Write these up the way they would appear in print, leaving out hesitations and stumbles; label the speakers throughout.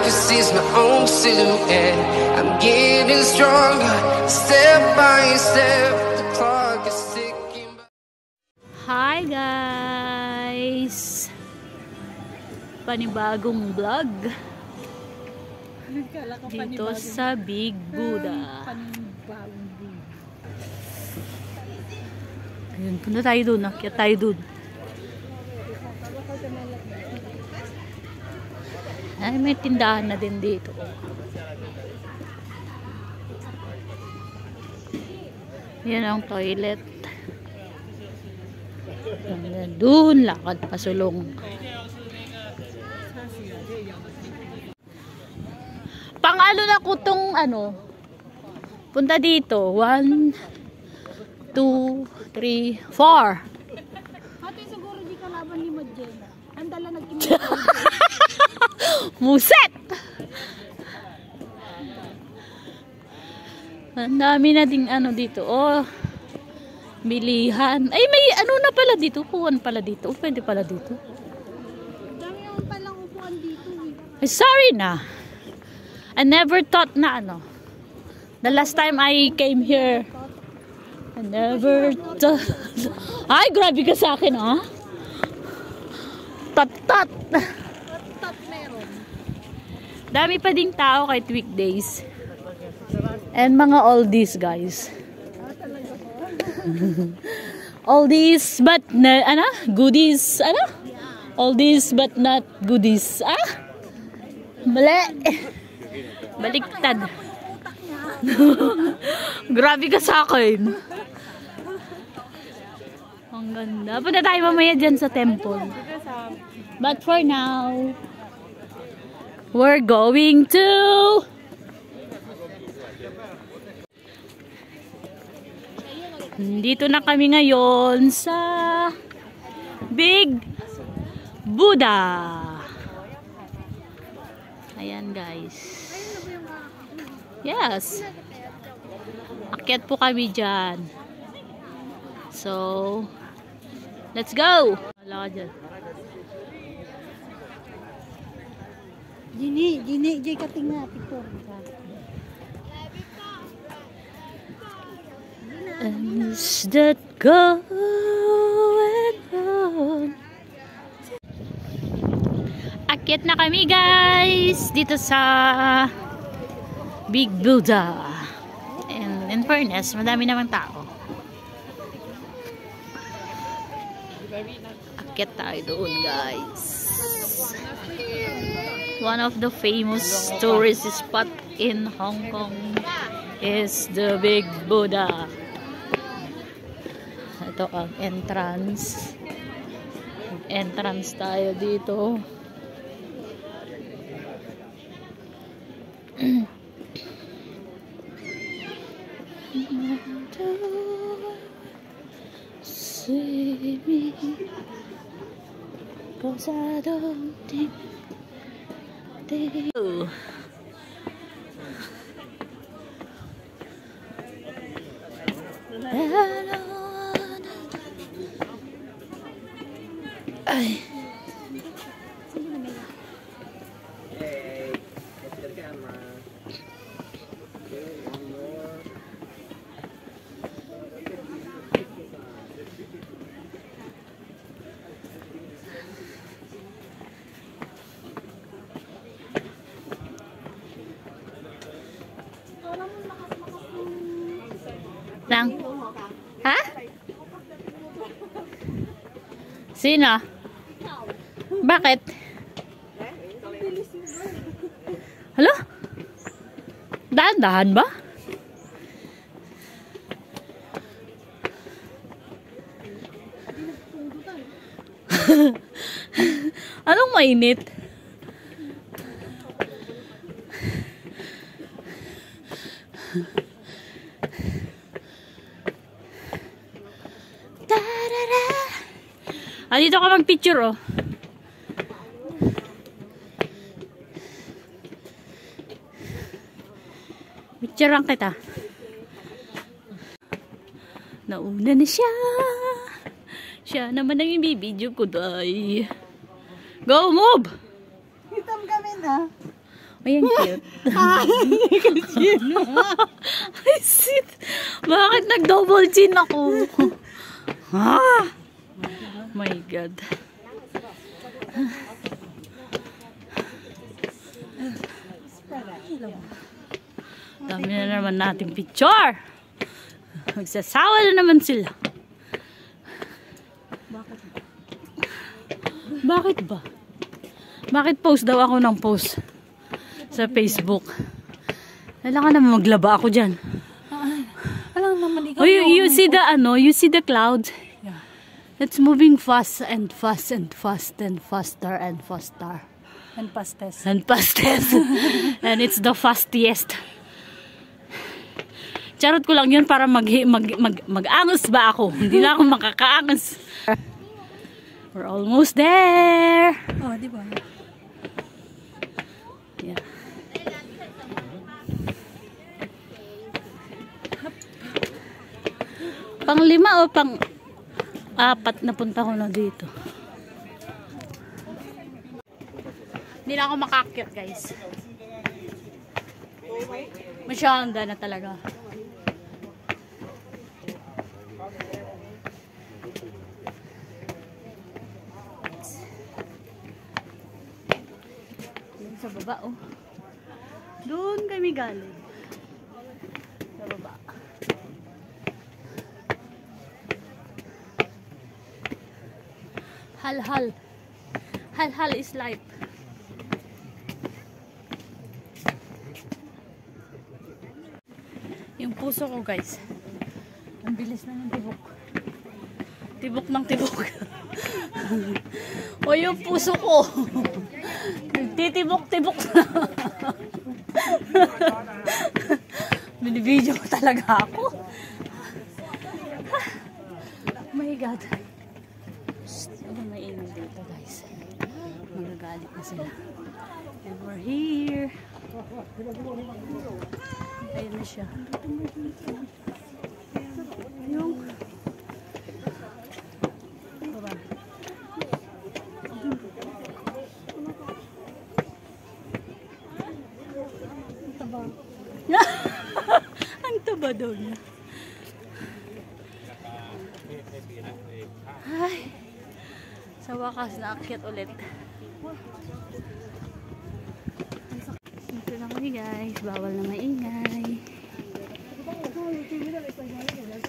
Speaker 1: can see my own silhouette. I'm getting stronger, step by step. The clock is ticking.
Speaker 2: Hi guys! Panibagong vlog dito sa Big Buddha. Ayun, punta tayo dun. Akyat tayo dun. Ay, may tindahan na din dito. Yan ang toilet. Doon, lakad pasulong. Pang-ano na ko tong ano, punta dito. 1, 2, 3, 4.
Speaker 3: Ate, siguro di ka laban ni Madjena. Andala nag-imit.
Speaker 2: Muset! Ang dami na ding ano dito. Oh, bilihan. Ay, may ano na pala dito. Upuan pala dito. Pwede pala dito.
Speaker 3: Dami naman palang upuan dito.
Speaker 2: Ay, sorry na. I never thought na ano. The last time I came here, I never thought. Ay, grabe ka sa akin, ah. Tat-tat.
Speaker 3: Top meron.
Speaker 2: Dami pa ding tao kahit weekdays. And mga oldies, guys. Oldies but ano? Goodies, ano? Oldies but not goodies. Ah? Mali. Baliktad. Grabe ka sa akin. Ang ganda. Punta tayo mamaya dyan sa temple. But for now, we're going to dito na kami ngayon sa Big Buddha. Ayan, guys. Yes. Akyat po kami dyan. So, let's go. Wala ka dyan.
Speaker 3: Gini, jay kating na picture ka.
Speaker 2: And is that going on? Akyat na kami, guys, dito sa Big Buddha. And in fairness, madami namang tao. Akyat tayo doon, guys. One of the famous tourist spot in Hong Kong is the Big Buddha. Ito ang entrance. Entrance tayo dito. See me, 'cause I don't think they do. Ay. Lang. Ha? Sino? Bakit? Hala? Dahan-dahan ba? Anong mainit? Ah, dito ka mag-picture, oh. Picturean kita. Nauna na siya. Siya naman ang ibibidyo ko, day. Go, move!
Speaker 3: Hitam kami na.
Speaker 2: Ay, ang cute. Ay, shit. Bakit nag-double chin ako? Ah! My God. Dami na naman natin picture. Magsasawa na naman sila. Bakit ba? Bakit post daw ako ng post sa Facebook? Kailangan naman maglaba ako dyan.
Speaker 3: Alam naman ikaw.
Speaker 2: Oh, you see the you see the clouds?
Speaker 3: Yeah.
Speaker 2: It's moving fast and fast and fast and faster and faster.
Speaker 3: And pastes.
Speaker 2: And fastest. And it's the fastest. Charot ko lang yun para mag-angas ba ako. Hindi na ako makakaangas. We're almost there.
Speaker 3: Oh, di ba?
Speaker 2: Yeah. Pang 5 o pang 4 na punta ko na dito. Hindi na ako makakyat, guys. Masyanda na talaga. Sa baba, oh. Doon kami galing. Sa baba. Hal-hal. Hal-hal is life. Yung puso ko, guys. Ang bilis na ng tibok. Tibok ng tibok. O yung puso ko. Titibok-tibok na. Binibidyo ko talaga ako. Oh my God. Ano may ingay dito, guys. Magagalit na sila. And we're here. Ayun na siya. Yung baba. Ang taba daw niya. Ay, sa wakas naakyat ulit. Dito na kami, guys. Bawal na maingay.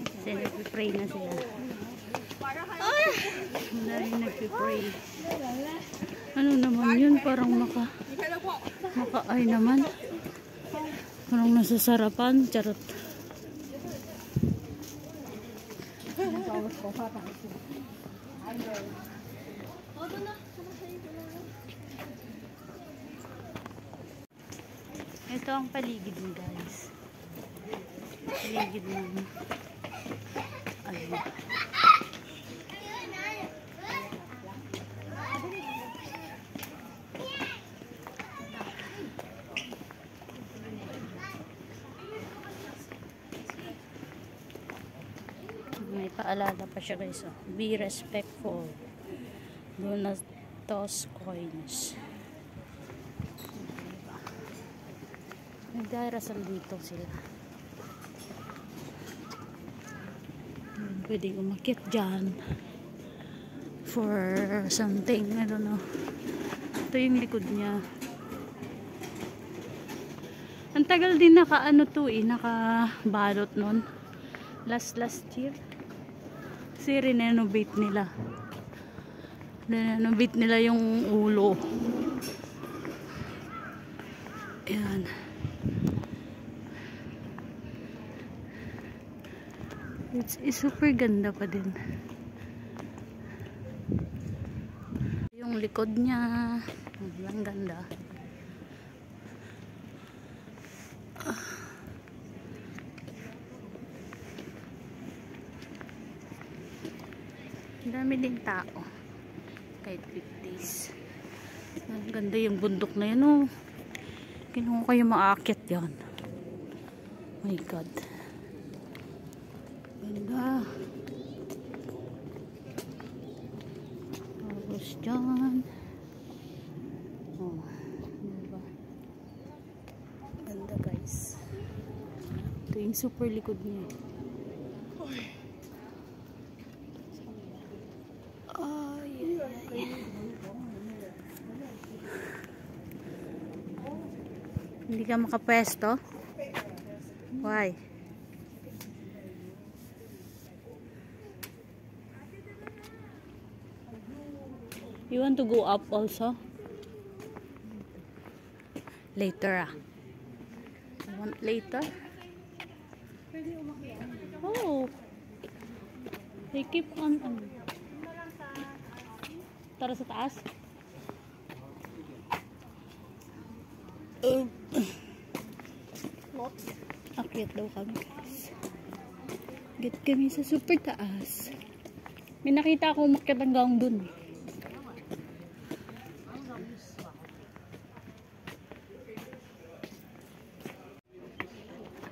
Speaker 2: Kasi nagpipray na sila. Dahil nagpipray. Ano naman yun? Parang maka-ay naman. Parang nasa sarapan. Charot. Ito ang paligid mo, guys. Paligid mo. Ayun. May paalala pa siya, guys. Oh. Be respectful. Do not toss coins. Nagdarasal dito sila. Pwedeng umakyat dyan for something, I don't know. Ito yung likod niya. Ang tagal din naka-ano to eh, naka-balot nun. Last year. Kasi renovate nila. Renovate nila yung ulo. Ayan. It's super ganda pa din. Yung likod niya, ang ganda. Dami ding tao. Kahit weekdays. Ang ganda yung bundok na yan, oh. Kinuha kayo maakyat yan. My God. Ganda. Tapos dyan. Oh, diba? yung super likod niya. Hindi ka makapwesto? Why? You want to go up also? Later You want later? Oh. They keep on. Tara sa taas. Akyat daw kami. Get kami sa super taas. May nakita ako umakyat hanggang dun.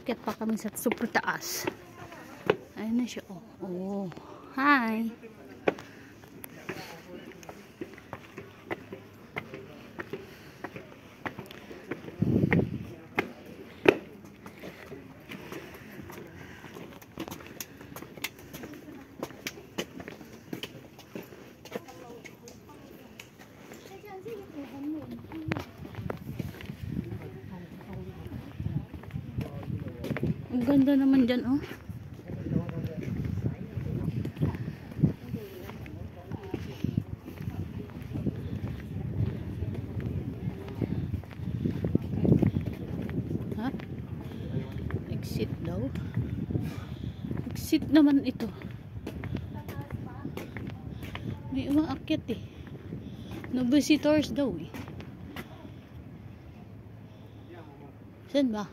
Speaker 2: Akyat pa kami sa super taas. Ayun na siya. Oh. Hi. Ang ganda naman dyan, oh. Ha? Exit daw. Exit naman ito. May umaakyat eh. No visitors daw eh. Saan ba?